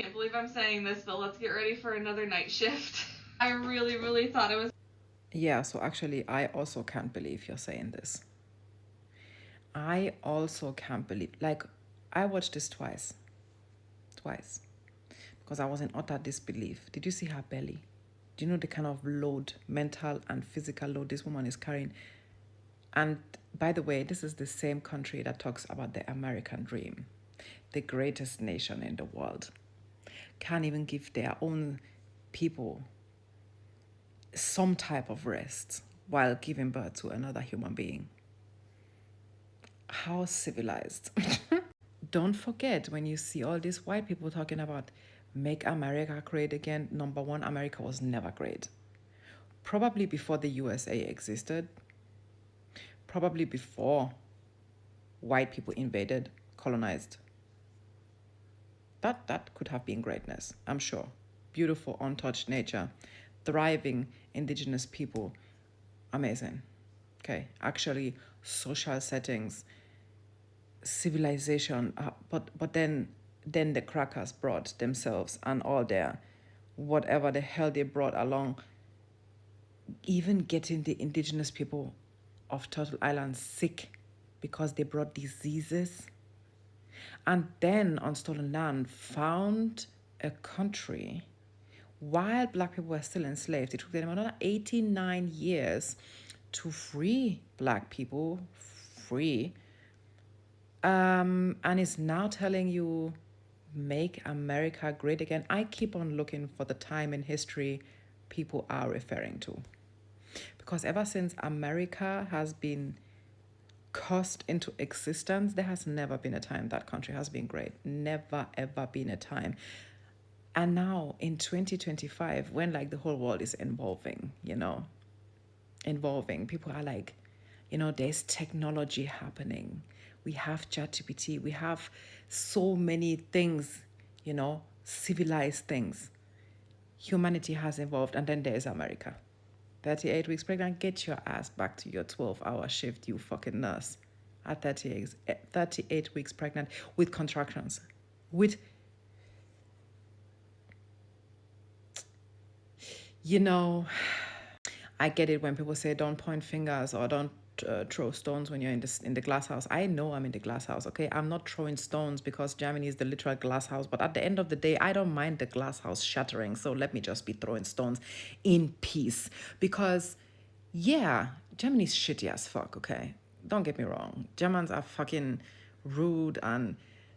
can't believe I'm saying this, but let's get ready for another night shift. I really, really thought it was. Yeah, so actually, I also can't believe you're saying this. I also can't believe, like, I watched this twice, because I was in utter disbelief. Did you see her belly? Do you know the kind of load, mental and physical load this woman is carrying? And by the way, this is the same country that talks about the American dream, the greatest nation in the world. Can't even give their own people some type of rest while giving birth to another human being. How civilized. Don't forget when you see all these white people talking about make America great again. Number one, America was never great. Probably before the USA existed, probably before white people invaded, colonized. That could have been greatness, I'm sure. Beautiful, untouched nature, thriving indigenous people, amazing. Okay, actually, social settings, civilization, but then the crackers brought themselves and all their whatever the hell they brought along, even getting the indigenous people of Turtle Island sick because they brought diseases, and then on stolen land found a country while black people were still enslaved. It took them another 89 years to free black people, free, and it's now telling you, make America great again. I keep on looking for the time in history people are referring to. Because ever since America has been cursed into existence, there has never been a time that country has been great. Never, ever been a time. And now in 2025, when like the whole world is evolving, people are like, there's technology happening. We have ChatGPT. We have so many things, civilized things. Humanity has evolved, and then there's America. 38 weeks pregnant, get your ass back to your 12-hour shift, you fucking nurse. At 38 weeks pregnant with contractions. With, you know, I get it when people say don't point fingers or don't throw stones when you're in the glass house. I know I'm in the glass house, okay? I'm not throwing stones because Germany is the literal glass house. But at the end of the day, I don't mind the glass house shattering. So let me just be throwing stones in peace. Because, yeah, Germany's shitty as fuck, okay? Don't get me wrong. Germans are fucking rude and,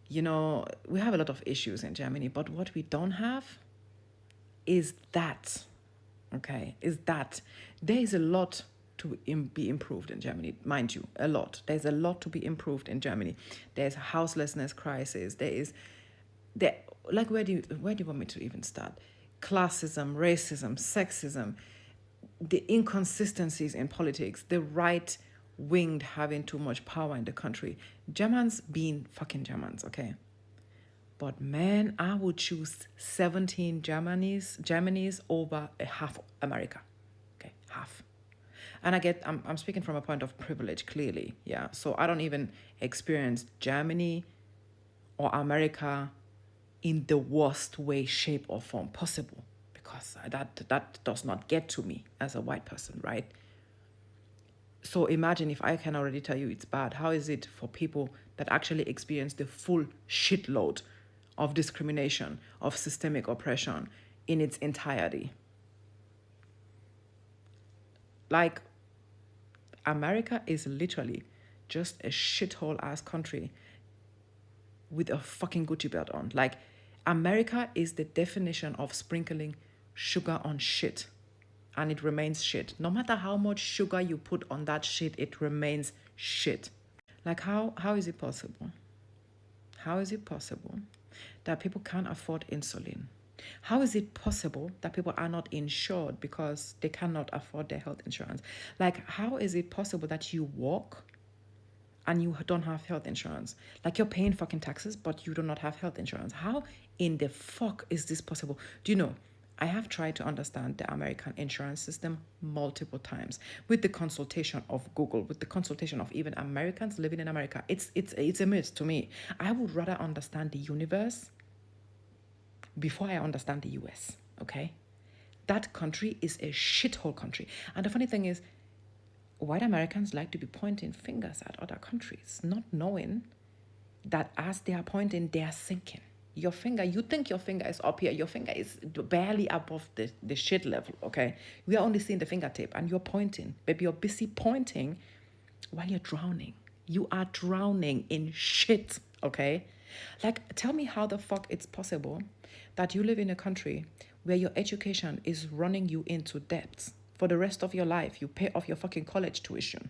we have a lot of issues in Germany. But what we don't have is that, okay, is that there is a lot to be improved in Germany, mind you, a lot. There's a lot to be improved in Germany. There's a houselessness crisis. There, like, where do you want me to even start? Classism, racism, sexism, the inconsistencies in politics, the right winged having too much power in the country. Germans being fucking Germans, okay? But man, I would choose 17 Germanys over a half America. Okay, half. And I'm speaking from a point of privilege, clearly. Yeah. So I don't even experience Germany or America in the worst way, shape, or form possible. Because that does not get to me as a white person, right? So imagine if I can already tell you it's bad, how is it for people that actually experience the full shitload of discrimination, of systemic oppression in its entirety? Like, America is literally just a shithole ass country with a fucking Gucci belt on. Like, America is the definition of sprinkling sugar on shit. And it remains shit. No matter how much sugar you put on that shit, it remains shit. Like, how is it possible? How is it possible that people can't afford insulin? How is it possible that people are not insured because they cannot afford their health insurance? Like, how is it possible that you walk and you don't have health insurance? Like, you're paying fucking taxes, but you do not have health insurance. How in the fuck is this possible? Do you know? I have tried to understand the American insurance system multiple times with the consultation of Google, with the consultation of even Americans living in America. It's a myth to me. I would rather understand the universe before I understand the US, okay? That country is a shithole country. And the funny thing is, white Americans like to be pointing fingers at other countries, not knowing that as they are pointing, they are sinking. Your finger, you think your finger is up here, your finger is barely above the shit level, okay? We are only seeing the fingertip and you're pointing. Baby, you're busy pointing while you're drowning. You are drowning in shit, okay? Like, tell me how the fuck it's possible that you live in a country where your education is running you into debt for the rest of your life. You pay off your fucking college tuition.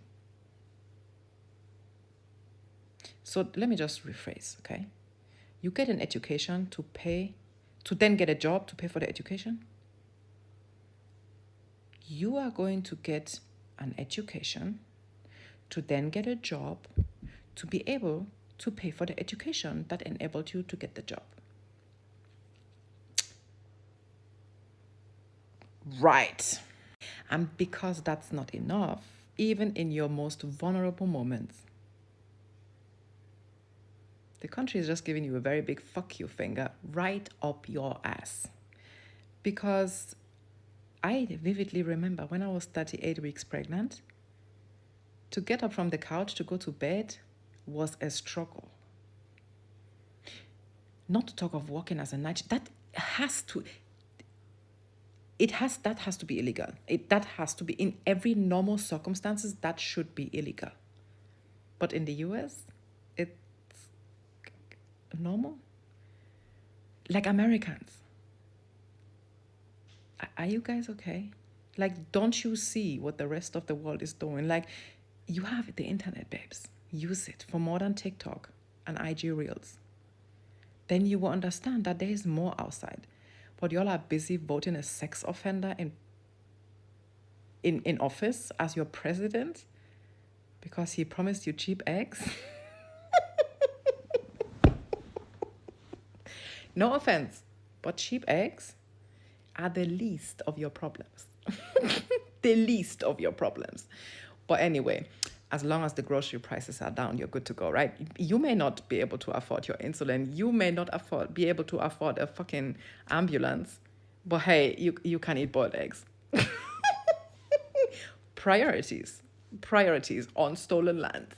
So let me just rephrase, okay? You get an education to then get a job to pay for the education. You are going to get an education to then get a job to be able to pay for the education that enabled you to get the job. Right. And because that's not enough, even in your most vulnerable moments, the country is just giving you a very big fuck you finger right up your ass. Because I vividly remember when I was 38 weeks pregnant, to get up from the couch to go to bed was a struggle. Not to talk of working as a night, that has to be illegal. That has to be, in every normal circumstances, that should be illegal. But in the US, it's normal. Like Americans. Are you guys okay? Like, don't you see what the rest of the world is doing? Like, you have the internet, babes. Use it for more than TikTok and IG Reels. Then you will understand that there is more outside. But y'all are busy voting a sex offender in office as your president because he promised you cheap eggs. No offense, but cheap eggs are the least of your problems. The least of your problems. But anyway, as long as the grocery prices are down, you're good to go, right? You may not be able to afford your insulin. You may not be able to afford a fucking ambulance. But hey, you can eat boiled eggs. Priorities on stolen land.